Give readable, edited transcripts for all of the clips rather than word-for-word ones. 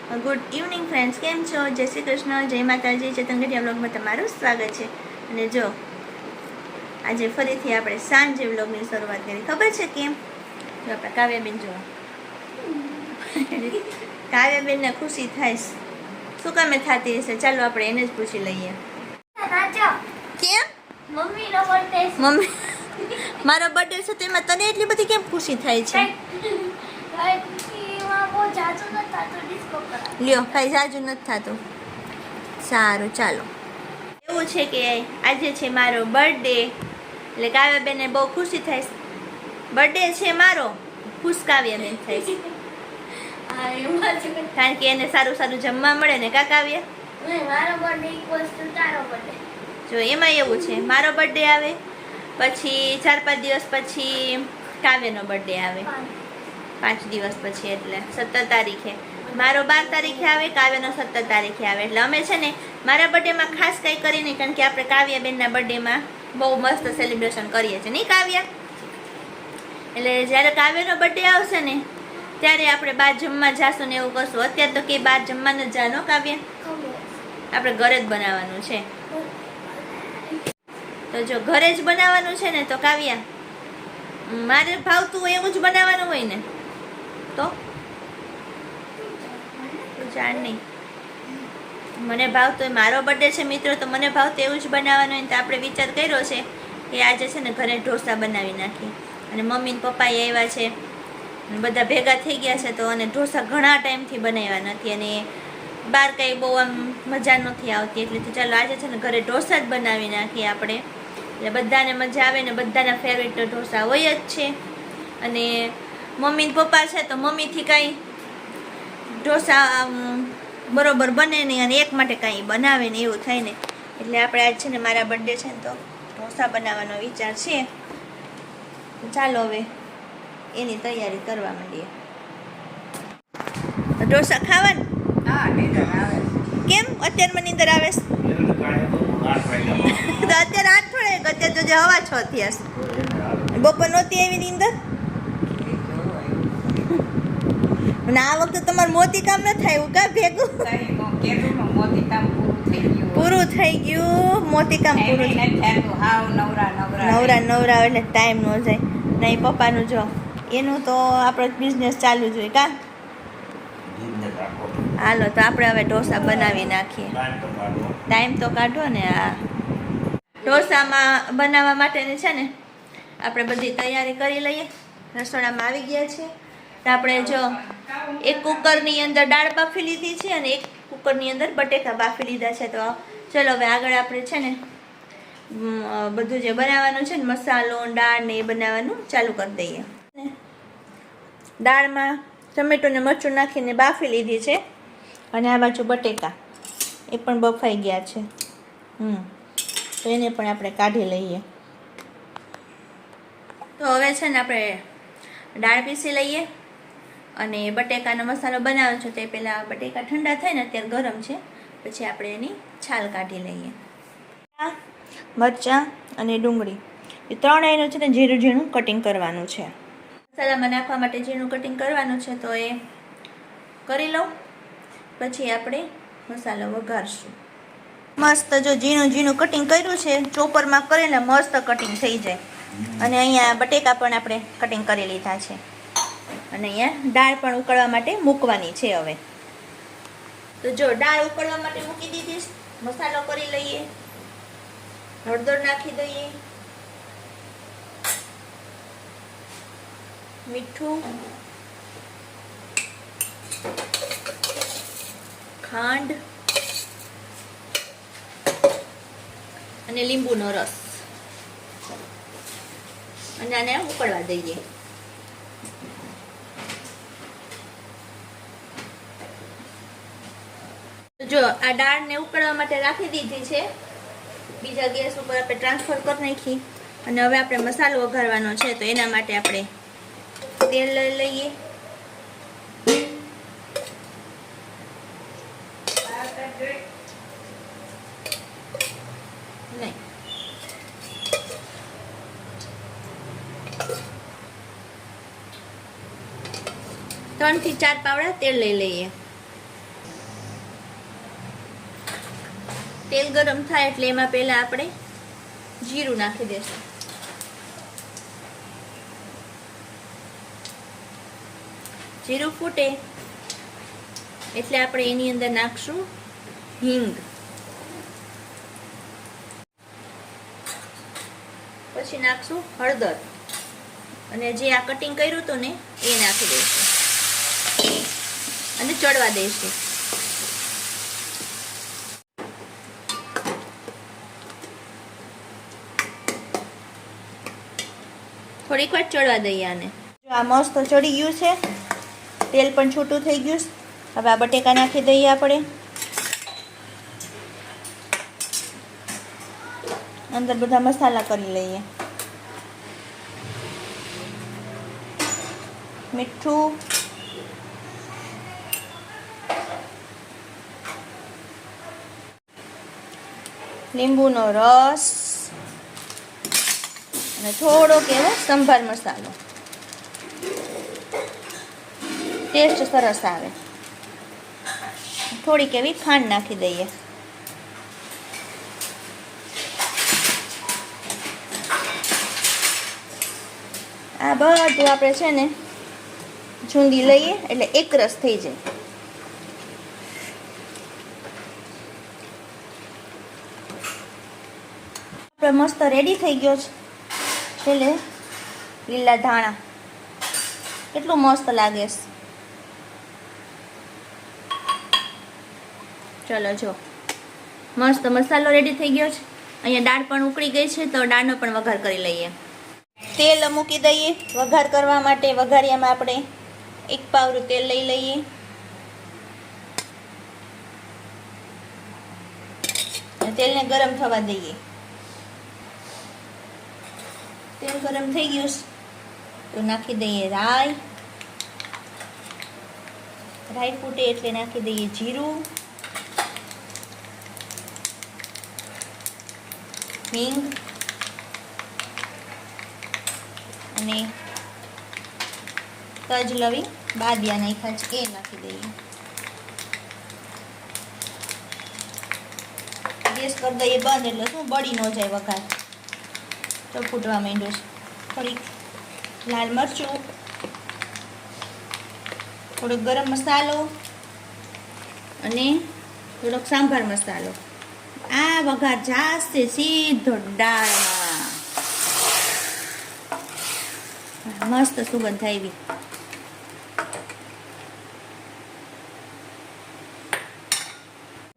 Good evening friends, કેમ છો? જય શ્રી કૃષ્ણ, જય માતાજી. ચેતન ગઢિયા બ્લોગમાં તમારું સ્વાગત છે. અને જો આજે ફરીથી આપણે સાંજે વ્લોગની શરૂઆત કરી. ખબર છે કેમ? જો આપણે કાવ્યાબેન જો કાવ્યાબેનને ખુશી થાય શું કામે થતી હશે? ચાલો આપણે એને જ પૂછી લઈએ. કેમ મમ્મી મારો બર્થડે છે તો એમાં તને એટલી બધી કેમ ખુશી થાય છે? લ્યો, કઈ જાજુ નથી થતું. સારું, ચાલો. એવું છે કે આજે છે મારો બર્થડે, એટલે કાવ્યાબેનને બહુ ખુશી થાય. બર્થડે છે મારો, ખુશ કાવ્યાબેન થાય. કારણ કે એને સારું સારું જમવા મળે ને. કા કાવ્ય? જો એમાં એવું છે, મારો બર્થડે આવે પછી 4-5 દિવસ પછી કાવ્યનો બર્થડે આવે. 5 દિવસ પછી એટલે 17 તારીખે મારો 12 તારીખે આવે, કાવ્યનો 17 તારીખે આવે. એટલે અમે છે ને મારા બર્થડેમાં ખાસ કંઈ કરી નહીં, કારણ કે આપણે કાવ્યાબેનના બર્થડેમાં બહુ મસ્ત સેલિબ્રેશન કરીએ છીએ નહીં કાવ્ય? એટલે જ્યારે કાવ્યનો બર્થડે આવશે ને ત્યારે આપણે બહાર જમવા જાશું ને એવું કરશું. અત્યારે તો કે બહાર જમવા ન જાનો કાવ્ય, આપણે ઘરે જ બનાવવાનું છે. તો જો ઘરે જ બનાવવાનું છે ને તો કાવ્ય મારે ભાવતું હોય એવું જ બનાવવાનું હોય ને તો જાણ નહીં. મને ભાવતું મારો બર્થડે છે મિત્રો, તો મને ભાવતું એવું જ બનાવવાનું હોય ને તો આપણે વિચાર કર્યો છે કે આજે છે ને ઘરે ઢોસા બનાવી નાખી. અને મમ્મી ને પપ્પા આવ્યા છે, બધા ભેગા થઈ ગયા છે. તો અને ઢોસા ઘણા ટાઈમથી બનાવ્યા નથી અને બહાર કંઈ બહુ આમ મજા નથી આવતી, એટલે તો ચાલો આજે છે ને ઘરે ઢોસા જ બનાવી નાખીએ આપણે. એટલે બધાને મજા આવે ને બધાના ફેવરેટ ઢોસા હોય જ છે. અને મમ્મી ને પપ્પા છે તો મમ્મીથી કાંઈ ઢોસા બરોબર બને નહીં અને એક માટે કાંઈ બનાવે ને એવું થાય ને. એટલે આપણે આજ છે ને મારા બર્થડે છે ને તો ઢોસા બનાવવાનો વિચાર છે. ચાલો હવે એની તૈયારી કરવા માંડીએ. ઢોસા ખાવાનું? કેમ અત્યારે મને નીંદર આવે છે? તો અત્યારે 8 થોડે, અત્યારે તો જે હવા 6 થયા છે. બપોર નહોતી આવી નીંદર? અને આ વખતે તમારું મોતી કામ ન થાય એવું કા ભેગું? પૂરું થઈ ગયું મોતી કામ પૂરું. નવરા એટલે ટાઈમ ન જાય. નહીં પપ્પાનું જો એનું તો આપણો બિઝનેસ ચાલુ જ હોય કા. હાલો તો આપણે હવે ઢોસા બનાવી નાખીએ. ટાઈમ તો કાઢો ને. આ ઢોસામાં બનાવવા માટેની છે ને આપણે બધી તૈયારી કરી લઈએ. રસોડામાં આવી ગયા છે તો આપણે જો એક કુકરની અંદર દાળ બાફી લીધી છે અને એક કુકરની અંદર બટેકા બાફી લીધા છે. તો ચલો હવે આગળ આપણે છે ને બધું જે બનાવવાનું છે ને મસાલો દાળ ને એ બનાવવાનું ચાલુ કરી દઈએ. દાળમાં ટમેટું ને મરચું નાખીને બાફી લીધી છે અને આ બાજુ બટેકા એ પણ બફાઈ ગયા છે. તો એને પણ આપણે કાઢી લઈએ. તો હવે છે ને આપણે દાળ પીસી લઈએ અને બટેકાનો મસાલો બનાવવાનો છે. તે પહેલાં બટેકા ઠંડા થાય ને અત્યારે ગરમ છે, પછી આપણે એની છાલ કાઢી લઈએ. મરચાં અને ડુંગળી એ ત્રણેયનું છે ને ઝીણું ઝીણું કટિંગ કરવાનું છે. મસાલામાં નાખવા માટે ઝીણું કટિંગ કરવાનું છે તો એ કરી લઉં, પછી આપણે મસાલો વઘારશું. મસ્ત જો ઝીણું ઝીણું કટિંગ કર્યું છે, ચોપરમાં કરીને મસ્ત કટિંગ થઈ જાય. અને અહીંયા બટેકા પણ આપણે કટિંગ કરી લીધા છે અને અહીંયા દાળ પણ ઉકળવા માટે મૂકવાની છે. હવે તો જો દાળ ઉકળવા માટે મૂકી દીધી, મસાલો કરી લઈએ. હળદર નાખી દઈએ, મીઠું, ખાંડ અને લીંબુનો રસ અને આને ઉકળવા દઈએ. જો આ દાળને ઉકળવા માટે રાખી દીધી છે. બીજા ગેસ ઉપર આપણે ટ્રાન્સફર કરી નાખી અને હવે આપણે મસાલો વઘારવાનો છે. તો એના માટે આપણે તેલ લઈ લઈએ. નહીં 3 થી 4 પાવડા તેલ લઈ લઈએ. તેલ ગરમ થાય એટલે એમાં પહેલા આપણે જીરું નાખી દઈશું. જીરું ફૂટે એટલે આપણે એની અંદર નાખશું હિંગ. પછી નાખશું હળદર અને જે આ કટિંગ કર્યું હતું ને એ નાખી દઈશું અને ચડવા દઈશું. થોડીક વાર ચડવા દઈએ આને. જો આ મસ્ત ચડી ગયું છે, તેલ પણ છૂટું થઈ ગયું. હવે આ બટેકા નાખી દઈએ આપણે. અંદર બધા મસાલા કરી લઈએ. મીઠું, લીંબુનો રસ અને થોડોક એવો સંભાર મસાલો. ટેસ્ટ સરસ આવે. થોડીક એવી ખાંડ નાખી દઈએ. આ બધું આપણે છે ને ચૂંદી લઈએ એટલે એક રસ થઈ જાય. આપણે મસ્ત રેડી થઈ ગયો છે. છેલ્લે લીલા ધાણા, કેટલું મસ્ત લાગે છે. ચલો જો મસ્ત મસાલો રેડી થઈ ગયો છે. અહીંયા દાળ પણ ઉકળી ગઈ છે તો દાળનો પણ વઘાર કરી લઈએ. તેલ મૂકી દઈએ વઘાર કરવા માટે. વઘારિયામાં આપણે 1 પાવરું તેલ લઈ લઈએ. તેલને ગરમ થવા દઈએ. તેલ ગરમ થઈ ગયું તો નાખી દઈએ રાઈ. રાઈ ફૂટે એટલે નાખી દઈએ જીરું, હિંગ અને તજ લવિંગ બાદિયા નાખ્યા છે એ નાખી દઈએ. ગેસ કરી દઈએ બંધ એટલે શું બળી ન જાય વઘાર. તો ફૂટવા માંડ્યો છે. થોડીક લાલ મરચું, થોડોક ગરમ મસાલો અને થોડોક સાંભાર મસાલો. આ વઘાર જાસ્તે સીધો દાળમાં. મસ્ત સુગંધ આવી.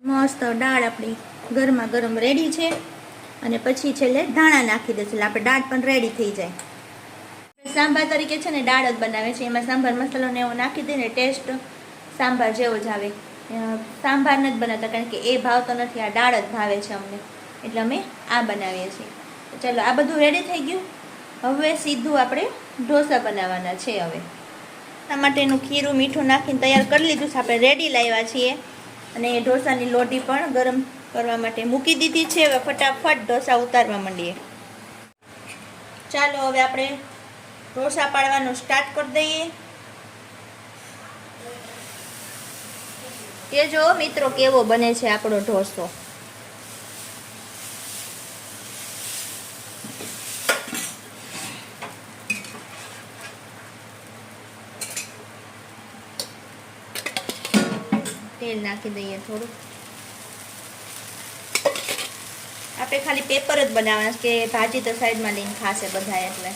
મસ્ત દાળ આપણી ગરમા ગરમ રેડી છે. અને પછી છેલ્લે ધાણા નાખી દે એટલે આપણે દાળ પણ રેડી થઈ જાય. સાંભાર તરીકે છે ને દાળ જ બનાવે છે. એમાં સાંભાર મસાલો ને એવો નાખી દે ને ટેસ્ટ સાંભાર જેવો જ આવે. સાંભાર નથી બનાવતા કારણ કે એ ભાવતો નથી, આ દાળ જ ભાવે છે અમને, એટલે અમે આ બનાવીએ છીએ. ચાલો આ બધું રેડી થઈ ગયું. હવે સીધું આપણે ઢોસા બનાવવાના છે. હવે એના માટેનું ખીરું મીઠું નાખીને તૈયાર કરી લીધું છે. આપણે રેડી લાવ્યા છીએ અને એ ઢોસાની લોટી પણ ગરમ કરવા માટે મૂકી દીધી છે. હવે ફટાફટ ઢોસા ઉતારવા માંડીએ. ચાલો હવે આપણે ઢોસા પાડવાનું સ્ટાર્ટ કરી દઈએ. એ જો મિત્રો કેવો બને છે આપણો ઢોસો. તેલ નાખી દઈએ થોડું. આપણે ખાલી પેપર જ બનાવવાના કે ભાજી તો સાઈડમાં લઈને ખાશે બધા એટલે.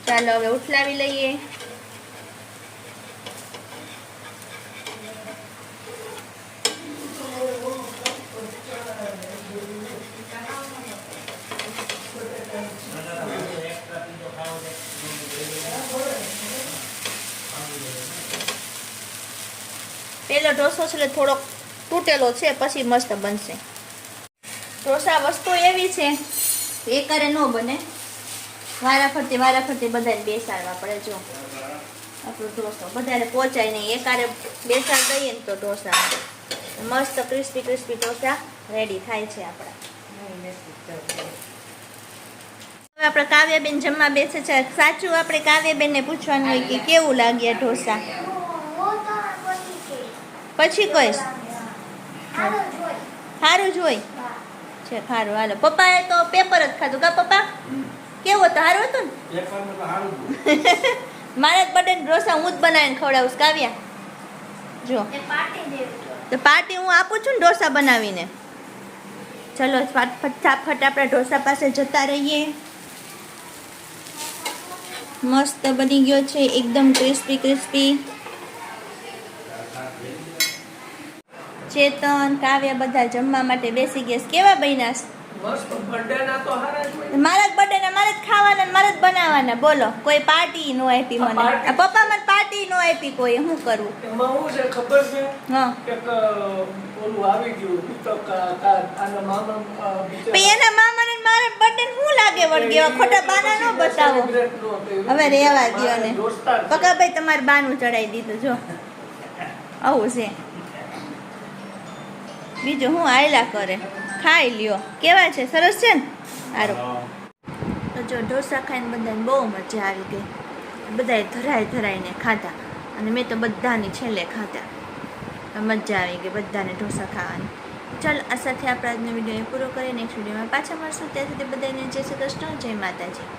ચાલો હવે ઉઠલાવી લઈએ. પેલો ઢોસો છે એટલે થોડોક તૂટેલો છે, પછી મસ્ત બનશે. ઢોસા વસ્તુ એવી છે એકારે ન બને, વારા ફરતી બધાને બેસાડવા પડે. જો આપણો ઢોસો બધાને પહોંચાય નહીં, એકારે બેસાડ દઈએ ને તો ઢોસા મસ્ત ક્રિસ્પી ઢોસા રેડી થાય છે આપણા. હવે આપણે કાવ્યાબેન જમવા બેસે છે. સાચું આપણે કાવ્યાબેનને પૂછવાનું હોય કે કેવું લાગ્યા ઢોસા. પછી કહીશ સારું જ હોય છે. સારું હાલો. પપ્પાએ તો પેપર જ ખાધું કા પપ્પા? કેવું હતું? સારું હતું ને? મારા જ બર્થડે ઢોસા હું જ બનાવીને ખવડાવું કાવ્યા. જો તો પાર્ટી હું આપું છું ને ઢોસા બનાવીને. ચલો ફટાફટ આપણે ઢોસા પાસે જતા રહીએ. મસ્ત બની ગયો છે એકદમ ક્રિસ્પી ક્રિસ્પી. ચેતન કાવ્યા બધા જમવા માટે બેસી ગયા. કેવા બન્યા? મસ્ત બર્થડેના તો હારા જ હોય. મારા જ બર્થડે ના મારે જ ખાવાના ને મારે જ બનાવવાના. બોલો કોઈ પાર્ટી નો આપી મને. આ પપ્પા મને પાર્ટી નો આપી કોઈ. શું કરવું? એમાં હું છે ખબર છે હા કે ઓલું આવી ગયું તો આના મામા પણ એના મામા ને મારા બર્થડે શું લાગે વળગે? ખોટા બાના નો બતાવો. હવે રેવા દ્યો ને. પકા ભાઈ તમારે બાનું ચડાવી દીધું. જો આવું છે. બીજું હું આયલા કરે. ખાઈ લ્યો. કેવા છે? સરસ છે ને? સારું. તો જો ઢોસા ખાઈને બધાને બહુ મજા આવી ગઈ. બધાએ ધરાઈને ખાધા અને મેં તો બધાની છેલ્લે ખાધા. મજા આવી ગઈ બધાને ઢોસા ખાવાની. ચાલ આ સાથે આપણે આજનો વિડીયો પૂરો કરીએ. નેક્સ્ટ વિડીયોમાં પાછા મળશું. ત્યાં સુધી બધાને જય શ્રી કૃષ્ણ, જય માતાજી.